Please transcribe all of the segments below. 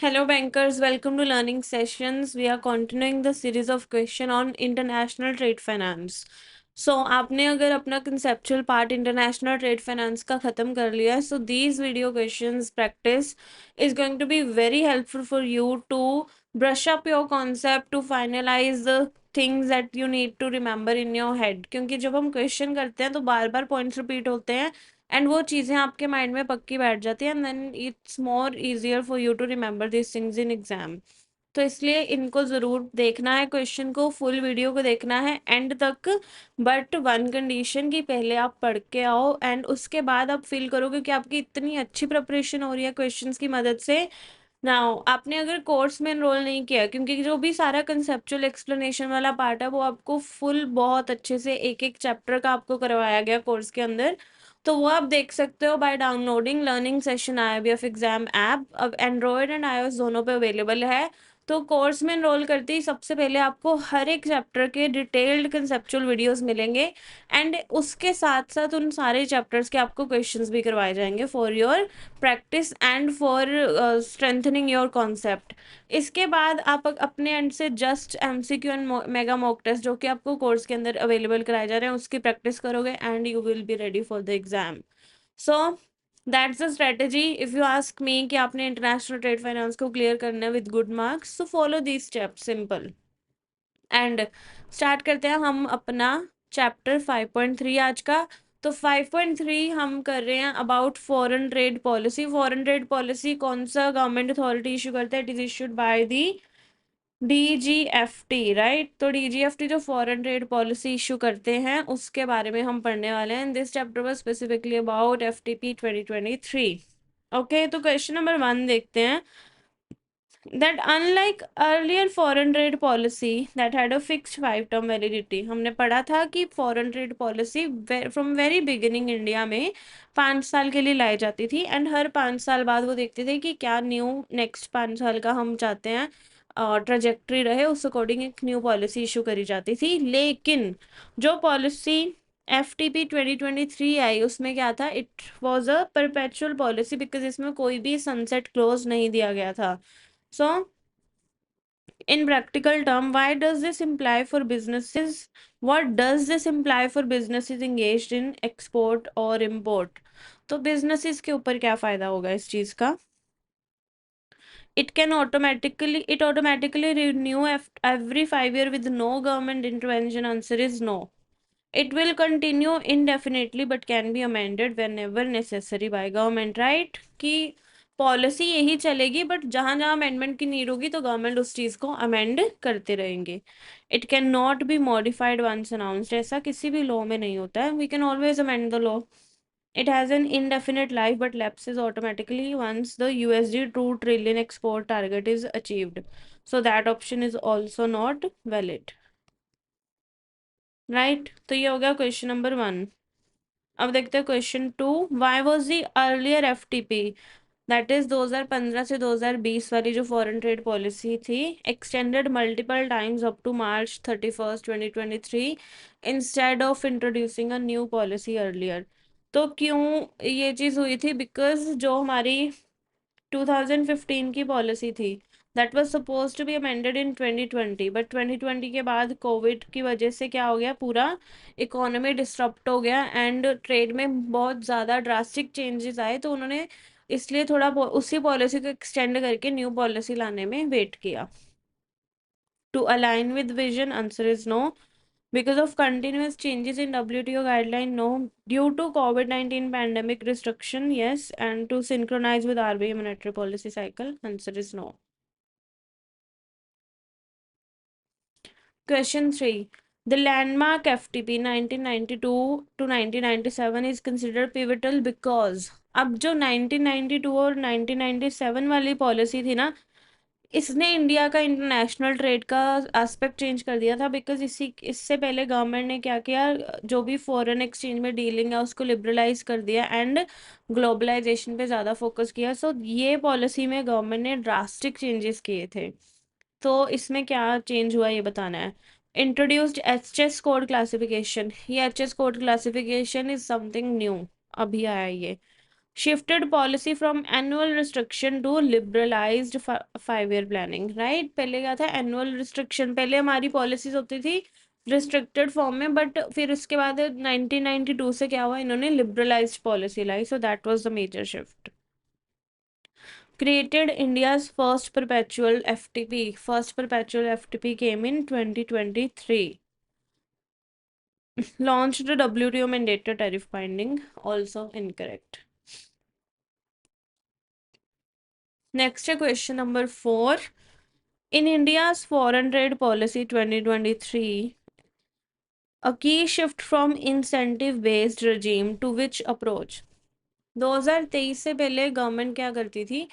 Hello, bankers. Welcome to Learning Sessions. We are continuing the series of question on international trade finance. So आपने अगर अपना conceptual part international trade finance का ख़त्म कर लिया है, so these video questions practice is going to be very helpful for you to brush up your concept, to finalize the things that you need to remember in your head. क्योंकि जब हम question करते हैं तो बार बार points repeat होते हैं and वो चीज़ें आपके माइंड में पक्की बैठ जाती है and then it's more easier for you to remember this things in exam. तो इसलिए इनको ज़रूर देखना है, क्वेश्चन को फुल वीडियो को देखना है एंड तक। बट वन कंडीशन कि पहले आप पढ़ के आओ एंड उसके बाद आप फील करोगे कि आपकी इतनी अच्छी प्रिपरेशन हो रही है क्वेश्चंस की मदद से। नाउ आपने अगर कोर्स में एनरोल नहीं किया, क्योंकि जो भी सारा कंसेप्चुअल एक्सप्लेनेशन वाला पार्ट है वो आपको फुल बहुत अच्छे से एक एक चैप्टर का आपको करवाया गया कोर्स के अंदर, तो वो आप देख सकते हो by downloading learning session IIBF exam app. अब एंड्रॉयड एंड iOS दोनों पे अवेलेबल है। तो कोर्स में एनरोल करते ही सबसे पहले आपको हर एक चैप्टर के डिटेल्ड कंसेप्चुअल वीडियोस मिलेंगे एंड उसके साथ साथ उन सारे चैप्टर्स के आपको क्वेश्चंस भी करवाए जाएंगे for your practice and for strengthening your concept. इसके बाद आप अपने एंड से just MCQ and mega mock test जो कि आपको कोर्स के अंदर अवेलेबल कराए जा रहे हैं उसकी प्रैक्टिस करोगे and you will be ready for the exam. So that's the strategy. If you ask me कि आपने इंटरनेशनल ट्रेड फाइनेंस को क्लियर करना है with good marks, so follow these steps, simple. And start करते हैं हम अपना चैप्टर 5.3 आज का। तो 5.3 हम कर रहे हैं about foreign trade policy. Foreign trade policy कौन सा गवर्नमेंट अथॉरिटी इशू करता है? It is issued by the DGFT, right. तो DGFT जो फॉरेन ट्रेड पॉलिसी इशू करते हैं उसके बारे में हम पढ़ने वाले हैं। This chapter was specifically about FTP 2023। Okay, तो क्वेश्चन नंबर 1 देखते हैं। That unlike earlier foreign trade policy that had a fixed 5-term validity, हमने पढ़ा था कि foreign trade policy from very beginning India में 5 साल के लिए लाई जाती थी एंड हर 5 साल बाद वो देखते थे कि क्या न्यू नेक्स्ट 5 साल का हम चाहते हैं ट्रजेक्ट्री रहे, उस अकॉर्डिंग एक न्यू पॉलिसी इशू करी जाती थी। लेकिन जो पॉलिसी FTP 2023 आई उसमें क्या था? It was a perpetual policy because इसमें कोई भी सनसेट क्लोज नहीं दिया गया था। So, in practical term, why does this imply for businesses? What does this imply for businesses engaged in export or import? तो businesses के ऊपर क्या फायदा होगा इस चीज का? It automatically renew every 5 year with no government intervention. Answer is no. It will continue indefinitely but can be amended whenever necessary by government, right? कि पॉलिसी यही चलेगी बट जहां जहां अमेंडमेंट की नीड होगी तो गवर्नमेंट उस चीज को अमेंड करते रहेंगे। It can not be modified once announced, ऐसा किसी भी लॉ में नहीं होता है। We can always amend the law. It has an indefinite life but lapses automatically once the USD 2 trillion export target is achieved. So that option is also not valid. Right तो ये हो गया question number 1। अब देखते हैं question 2। Why was the earlier FTP, that is 2015 से 2020 वाली जो फॉरेन ट्रेड पॉलिसी थी, extended multiple times up to March 31st 2023 instead of introducing a new policy earlier. तो क्यों ये चीज हुई थी? बिकॉज जो हमारी 2015 की पॉलिसी थी that was suppose to be amended in 2020, but 2020 के बाद कोविड की वजह से क्या हो गया, पूरा इकोनॉमी डिस्टर्ब हो गया एंड ट्रेड में बहुत ज़्यादा ड्रास्टिक चेंजेस आए। तो उन्होंने इसलिए थोड़ा उसी पॉलिसी को एक्सटेंड करके न्यू पॉलिसी लाने में वेट किया। To align with vision, answer is no. Because of continuous changes in WTO guideline, no. Due to COVID-19 pandemic restriction, yes. And to synchronize with RBI monetary policy cycle, answer is no. Question 3. The landmark FTP 1992 to 1997 is considered pivotal because अब जो 1992 और 1997 वाली policy थी ना, इसने India का international trade का aspect change कर दिया था। बिकॉज इससे पहले गवर्नमेंट ने क्या किया, जो भी फॉरेन एक्सचेंज में डीलिंग है उसको लिबरलाइज कर दिया एंड ग्लोबलाइजेशन पे ज़्यादा फोकस किया। सो ये पॉलिसी में गवर्नमेंट ने ड्रास्टिक चेंजेस किए थे। तो इसमें क्या चेंज हुआ ये बताना है। इंट्रोड्यूस्ड HS कोड क्लासिफिकेशन, ये HS code classification is something new, अभी आया ये। Shifted policy from annual restriction to liberalised 5 year planning, right. पहले क्या था, एनुअल रिस्ट्रिक्शन, पहले हमारी पॉलिसीज होती थी रिस्ट्रिक्टेड फॉर्म में, बट फिर उसके बाद 1992 से क्या हुआ, इन्होंने लिबरलाइज्ड पॉलिसी लाई, so that was the major shift. Created India's first perpetual FTP. First perpetual FTP came in 2023. Launched the WTO mandated tariff binding. Also incorrect. Next question number 4. In India's foreign trade policy 2023, a key shift from incentive-based regime to which approach? 2023 से पहले government क्या करती थी,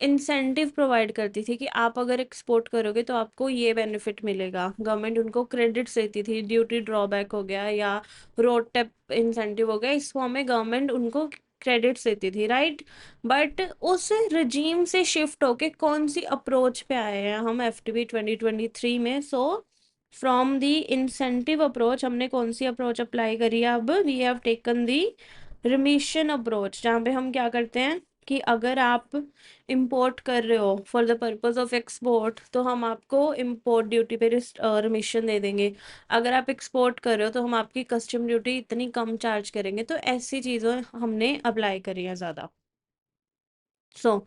incentive provide करती थी कि आप अगर एक्सपोर्ट करोगे तो आपको ये बेनिफिट मिलेगा। गवर्नमेंट उनको क्रेडिट्स देती थी, ड्यूटी ड्रॉबैक हो गया या रोड टैप इंसेंटिव हो गया, इस फॉर्म में गवर्नमेंट उनको क्रेडिट्स देती थी, राइट। बट उस रजीम से शिफ्ट होके कौन सी अप्रोच पे आए हैं हम एफटीपी 2023 में? So from the incentive approach हमने कौन सी अप्रोच अप्लाई करी है? अब we have taken the remission approach, जहाँ पे हम क्या करते हैं कि अगर आप इंपोर्ट कर रहे हो for the purpose of export तो हम आपको इंपोर्ट ड्यूटी पे रिमिशन दे देंगे। अगर आप एक्सपोर्ट कर रहे हो तो हम आपकी कस्टम ड्यूटी इतनी कम चार्ज करेंगे। तो ऐसी चीज़ें हमने अप्लाई करी है ज़्यादा। So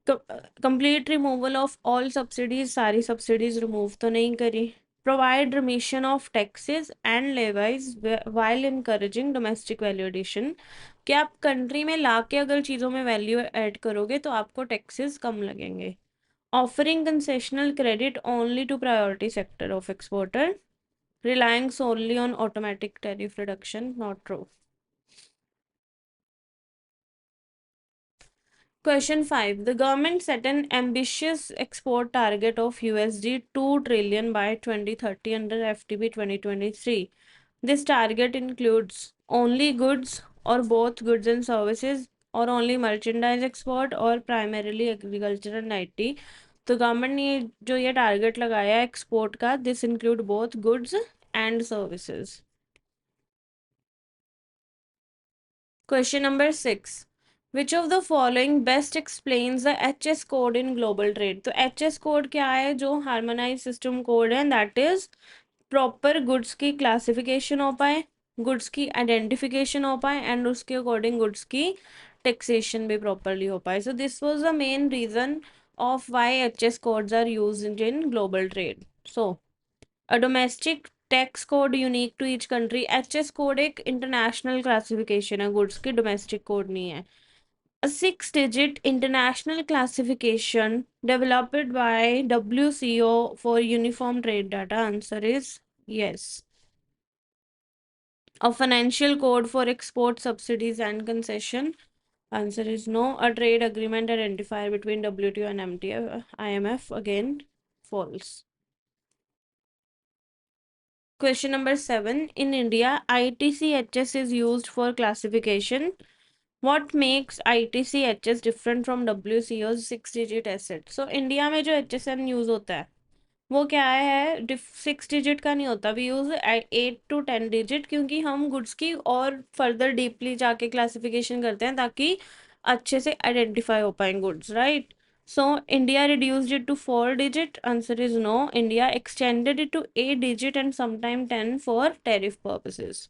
complete removal of all subsidies, सारी सब्सिडीज रिमूव तो नहीं करी। Provide remission of taxes and levies while encouraging domestic value addition, कि आप कंट्री में लाके अगर चीज़ों में वैल्यू ऐड करोगे तो आपको टैक्सेस कम लगेंगे। Offering concessional credit only to priority sector of exporter, relying solely on automatic tariff reduction, not true. Question 5. The government set an ambitious export target of USD 2 trillion by 2030 under FTP 2023. This target includes only goods or both goods and services, or only merchandise export, or primarily agriculture and IT. तो government ने जो ये target लगाया है export का, this include both goods and services. Question number 6. Which of the following best explains the HS code in global trade? तो HS code क्या है? जो हार्मोनाइज सिस्टम कोड है, दैट इज प्रॉपर गुड्स की classification हो पाए, goods की identification हो पाए, एंड उसके अकॉर्डिंग गुड्स की टैक्सेशन भी प्रॉपरली हो पाए। So this was the main reason of why HS codes are used in global trade. So a domestic tax code unique to each country. HS code एक international classification है goods की, domestic code नहीं है। A 6-digit international classification developed by WCO for uniform trade data. Answer is yes. A financial code for export subsidies and concession. Answer is no. A trade agreement identifier between WTO and MTF, IMF. Again, false. Question number 7. In India, ITC-HS is used for classification. What makes ITC-HS different from WCO's 6-digit asset? So, India में जो HSN use होता है वो क्या है, 6 digit का नहीं होता। वी यूज 8 to 10 डिजिट, क्योंकि हम गुड्स की और फर्दर डीपली जाके क्लासिफिकेशन करते हैं ताकि अच्छे से आइडेंटिफाई हो पाए goods, right. So India reduced it to 4 digit. Answer is no. India extended it to 8 digit and sometime 10 for tariff purposes.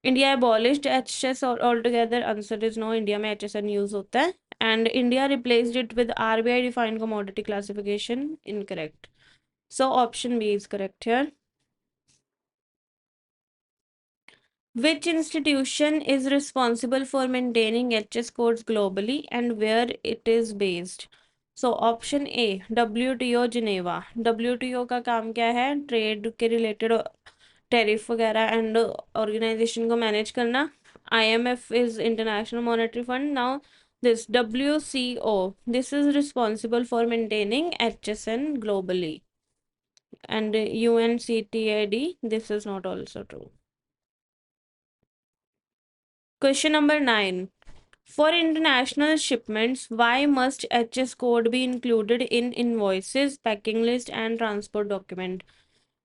India abolished HSS altogether. Answer is no. India में HSN use होता है. And India replaced it with RBI defined commodity classification. Incorrect. So option B is correct here. Which institution is responsible for maintaining HS codes globally and where it is based? So option A, WTO Geneva. WTO का काम क्या है? Trade के related tariff वगैरह and organisation को manage करना। IMF is International Monetary Fund. Now this WCO, this is responsible for maintaining HSN globally. And UNCTAD, this is not also true. Question number 9. For international shipments, why must HS code be included in invoices, packing list and transport document?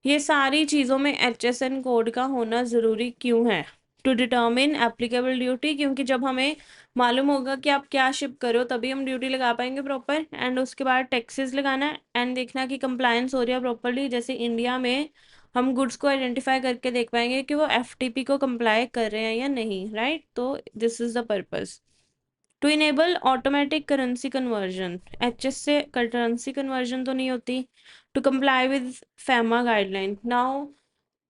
ये सारी चीज़ों में HSN code का होना ज़रूरी क्यों है? To determine applicable duty, क्योंकि जब हमें मालूम होगा कि आप क्या शिप करो तभी हम ड्यूटी लगा पाएंगे प्रॉपर। एंड उसके बाद टैक्सेस लगाना एंड देखना कि कंप्लायंस हो रही है प्रॉपरली। जैसे इंडिया में हम गुड्स को आइडेंटिफाई करके देख पाएंगे कि वो एफटीपी को कंप्लाई कर रहे हैं या नहीं, राइट। तो this is the purpose to enable automatic currency conversion. HS से करेंसी कन्वर्जन तो नहीं होती। To comply with FEMA guideline. Now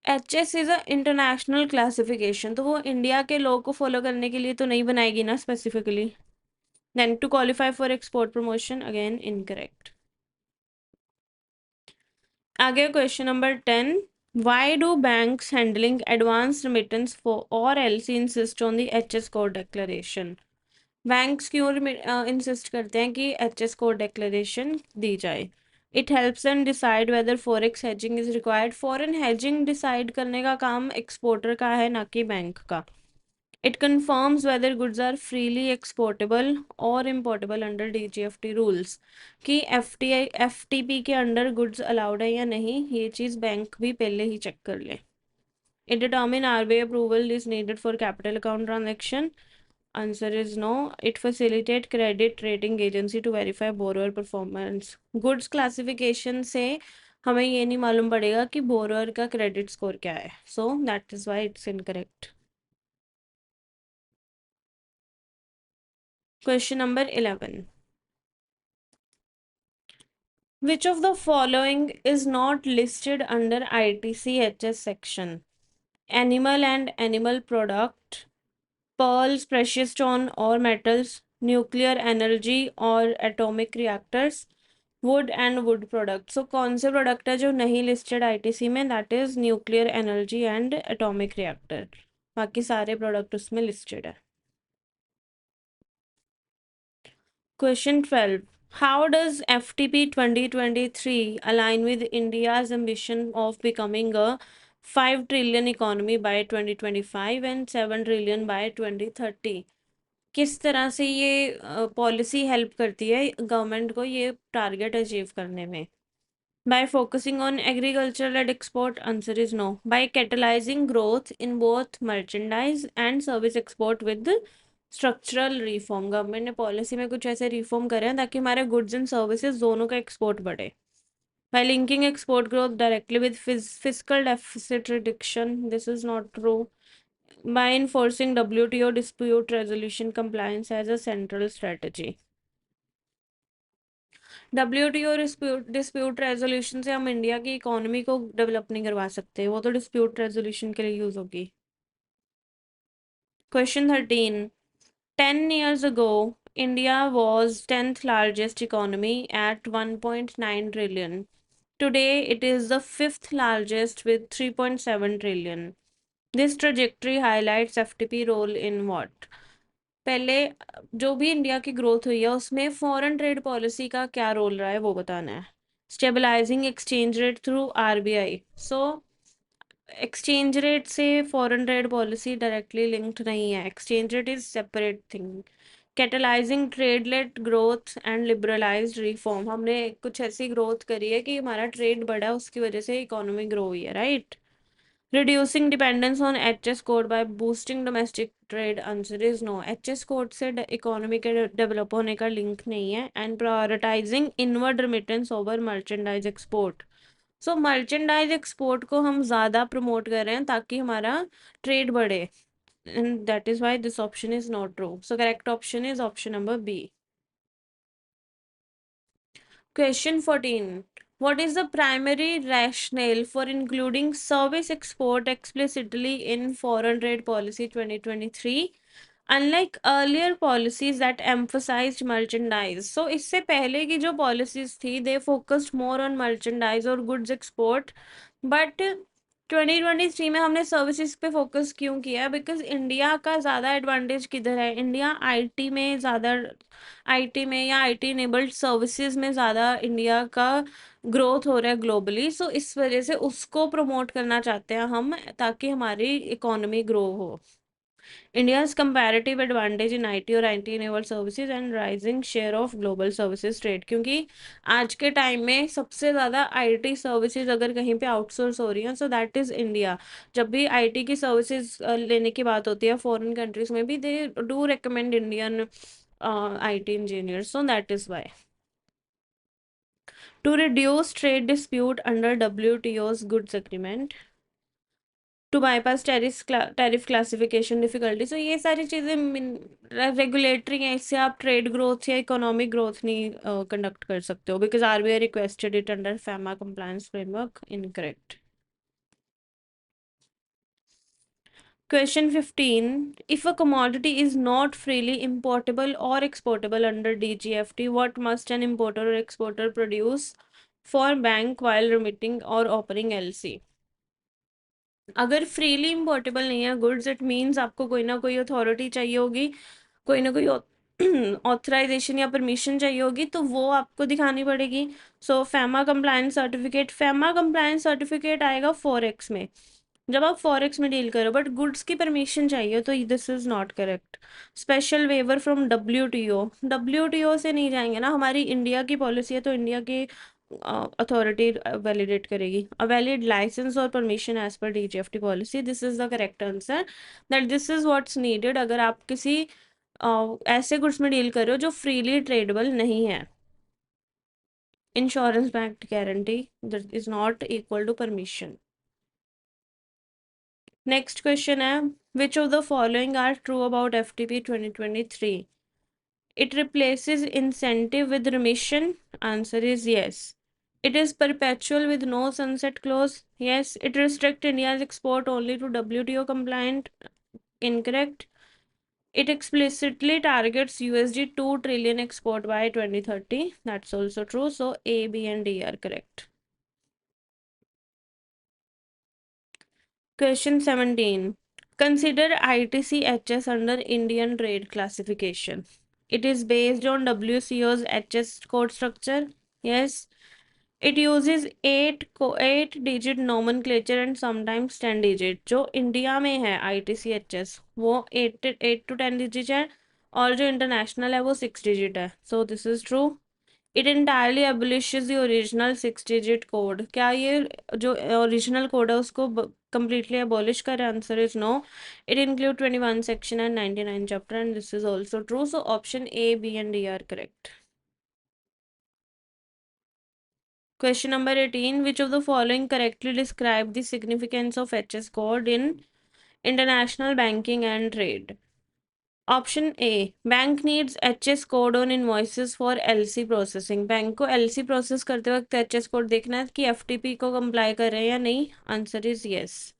HS is a international classification, तो वो इंडिया के लॉ को फॉलो करने के लिए तो नहीं बनाएगी ना specifically. Then to qualify for export promotion, again incorrect. आगे question number 10, why do banks handling advance remittance for और LC insist on the HS code declaration. Banks क्यों इंसिस्ट करते हैं कि एचएस कोड डिक्लेरेशन दी जाए। It helps and decide whether forex hedging is required. Foreign hedging decide करने का काम एक्सपोर्टर का है, ना कि बैंक का। It confirms whether goods are freely exportable और इम्पोर्टेबल अंडर डीजीएफटी रूल्स, कि एफटीपी के अंडर गुड्स अलाउड है या नहीं, ये चीज़ बैंक भी पहले ही चेक कर ले। It determine RBI approval is needed for capital account transaction. Answer is no. It facilitate credit rating agency to verify borrower performance. Goods classification से हमें ये नहीं मालूम पड़ेगा कि borrower का credit score क्या है. So that is why it's incorrect. Question number 11. Which of the following is not listed under ITC-HS section? Animal and animal product, pearls, precious stone or metals, nuclear energy और atomic reactors, wood and wood product. So कौन से product है जो नहीं listed ITC में? That is nuclear energy and atomic reactor. बाकी सारे product उसमें लिस्टेड है। Question 12, how does FTP 2023 align with India's ambition of becoming a 5 trillion economy by 2025 and 7 trillion by 2030? किस तरह से ये पॉलिसी हेल्प करती है गवर्नमेंट को ये टारगेट अचीव करने में? By focusing on agriculture-led export, answer is no. By catalyzing growth in both merchandise and service export with structural reform. Government ने पॉलिसी में कुछ ऐसे रिफॉर्म करे हैं ताकि हमारे गुड्स एंड सर्विसेज दोनों का एक्सपोर्ट बढ़े. By linking export growth directly with fiscal deficit reduction, this is not true. By enforcing WTO dispute resolution compliance as a central strategy. WTO dispute resolution से हम India की economy को develop नहीं करवा सकते, वो तो डिस्प्यूट रेजोल्यूशन के लिए यूज होगी. Question 13, 10 years ago India was 10th largest economy at 1.9 trillion. Today it is the 5th largest with 3.7 trillion. This trajectory highlights FTP role in what? पहले जो भी इंडिया की ग्रोथ हुई है उसमें फॉरेन ट्रेड पॉलिसी का क्या रोल रहा है वो बताना है. Stabilising exchange rate through RBI. So exchange rate से foreign trade policy directly linked नहीं है. Exchange rate is separate thing. Catalysing trade led growth and liberalised reform. हमने कुछ ऐसी ग्रोथ करी है कि हमारा ट्रेड बढ़ा, उसकी वजह से इकोनॉमी ग्रो हुई है, right. Reducing dependence on HS code by boosting domestic trade, answer is no. HS code से इकोनॉमी के डेवलप होने का लिंक नहीं है. And prioritising inward remittance over merchandise export. So merchandise export को हम ज़्यादा प्रमोट कर रहे हैं ताकि हमारा ट्रेड बढ़े. And that is why this option is not true. So correct option is option number B. Question 14. What is the primary rationale for including service export explicitly in Foreign Trade Policy 2023, unlike earlier policies that emphasized merchandise? So, इससे पहले की जो policies थी, they focused more on merchandise और goods export, but 2023 में हमने services पे focus क्यों किया? बिकॉज इंडिया का ज़्यादा एडवांटेज किधर है? इंडिया आईटी में ज़्यादा, आईटी में या आईटी इनेबल्ड सर्विसेज में ज़्यादा इंडिया का ग्रोथ हो रहा है ग्लोबली. सो इस वजह से उसको प्रमोट करना चाहते हैं हम ताकि हमारी इकोनॉमी ग्रो हो. India's comparative advantage in IT और IT-enabled services and rising share of global services trade, क्योंकि आज के टाइम में सबसे ज़्यादा आईटी सर्विसेज अगर कहीं पे आउटसोर्स हो रही हैं, सो दैट इज़ इंडिया। जब भी आईटी की सर्विसेज लेने की बात होती है फॉरेन कंट्रीज में भी, they do recommend Indian IT engineers, so that is why. To reduce trade dispute under WTO's goods agreement, to bypass tariff classification difficulty, so ये सारी चीज़ें रेगुलेटरी हैं, इससे आप ट्रेड ग्रोथ या इकोनॉमिक ग्रोथ नहीं कंडक्ट कर सकते हो, because RBI requested it under FEMA compliance framework. Incorrect. Question 15. If a commodity is not freely importable or exportable under DGFT, what must an importer or exporter produce for bank while remitting or offering LC? अगर freely इम्पोर्टेबल नहीं है goods, it means आपको कोई ना कोई authority चाहिए होगी, कोई ना कोई ऑथराइजेशन या परमिशन चाहिए होगी, तो वो आपको दिखानी पड़ेगी। सो फैमा कंप्लायंस सर्टिफिकेट आएगा फॉरेक्स में, जब आप फॉरेक्स में डील करो, बट गुड्स की परमिशन चाहिए, तो this is not correct. Special waiver from W T O से नहीं जाएंगे ना, हमारी इंडिया की पॉलिसी है तो इंडिया की अथॉरिटी वैलिडेट करेगी। अ वैलिड लाइसेंस और permission as per DGFT policy, this is the correct answer, that this is what's needed अगर आप किसी ऐसे गुड्स में डील कर रहे हो जो फ्रीली ट्रेडेबल नहीं है। Insurance backed guarantee that is not equal to permission. Next question है, which of the following are true about FTP 2023? It replaces incentive with remission. Answer is yes. It is perpetual with no sunset clause. Yes. It restricts India's export only to WTO compliant. Incorrect. It explicitly targets USD 2 trillion export by 2030. That's also true. So A, B and D are correct. Question 17. Consider ITC-HS under Indian trade classification. It is based on WCO's HS code structure. Yes. It uses 8 digit nomenclature and sometimes 10 digit. जो India में है ITC-HS वो 8 to 10 digit है, और जो international है वो 6 digit है. So this is true. It entirely abolishes the original 6 digit code. क्या ये जो original code है उसको completely abolish करे? Answer is no. It includes 21 section and 99 chapter, and this is also true. So option A, B and D are correct. Question number 18. Which of the following correctly describe the significance of HS code in international banking and trade? Option A, bank needs HS code on invoices for LC processing. Bank को LC process करते वक्त HS code देखना है कि FTP को comply कर रहे हैं या नहीं। Answer is yes.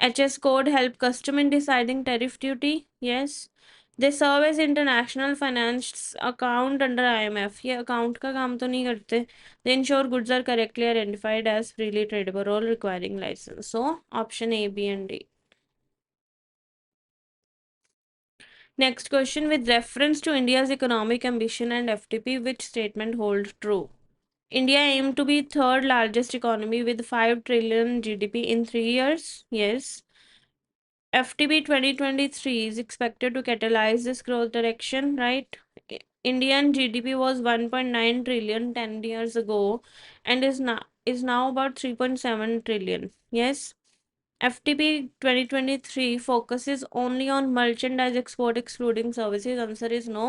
HS code help custom in deciding tariff duty. Yes. They serve as international finance account under IMF। ये अकाउंट का काम तो नहीं करते। They ensure goods are correctly identified as freely tradable और requiring licence. So option A, B and D. Next question, with reference to India's economic ambition and FTP, which statement holds true? India aimed to be third largest economy with 5 trillion GDP in 3 years. Yes. FTP 2023 is expected to catalyze this growth direction, right? Indian GDP was 1.9 trillion 10 years ago and is now about 3.7 trillion. Yes. FTP 2023 focuses only on merchandise export excluding services. Answer is no.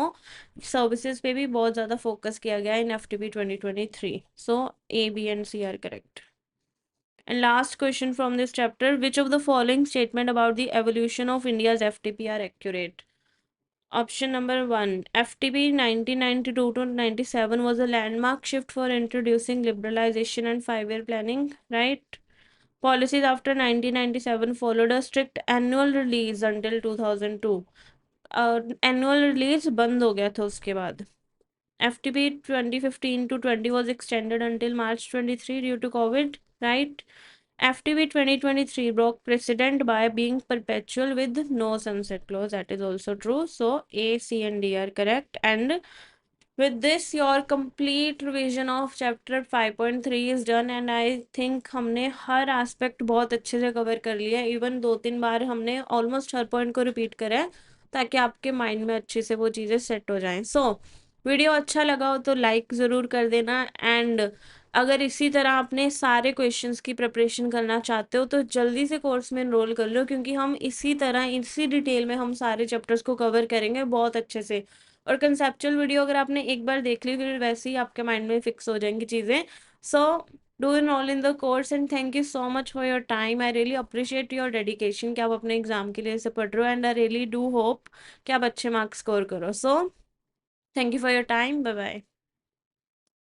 Services पे भी बहुत ज़्यादा focus किया गया in FTP 2023. So A, B and C are correct. And last question from this chapter, which of the following statement about the evolution of India's FTP are accurate? Option number 1, FTP 1992 to 97 was a landmark shift for introducing liberalization and 5-year planning, right? Policies after 1997 followed a strict annual release until 2002. Annual release बंद हो गया था उसके बाद. FTP 2015 to 20 was extended until March 23 due to COVID, right? FTP 2023 broke precedent by being perpetual with no sunset clause. That is also true. So A, C and D are correct. And with this your complete revision of chapter 5.3 is done and I think हमने हर aspect बहुत अच्छे से cover कर लिया है। Even 2-3 बार हमने almost हर point को repeat करा है ताकि आपके माइंड में अच्छे से वो चीज़ें सेट हो जाएं। सो वीडियो अच्छा लगा हो तो लाइक ज़रूर कर देना एंड अगर इसी तरह अपने सारे क्वेश्चंस की प्रिपरेशन करना चाहते हो तो जल्दी से कोर्स में एनरोल कर लो, क्योंकि हम इसी तरह इसी डिटेल में हम सारे चैप्टर्स को कवर करेंगे बहुत अच्छे से। और कंसेप्चुअल वीडियो अगर आपने एक बार देख ली फिर वैसे ही आपके माइंड में फिक्स हो जाएंगी चीज़ें। So do enrol in the course and thank you so much for your time. I really appreciate your dedication कि आप अपने एग्जाम के लिए इसे पढ़ रहे हो and I really do hope कि आप अच्छे मार्क्स स्कोर करो। So thank you for your time. Bye bye.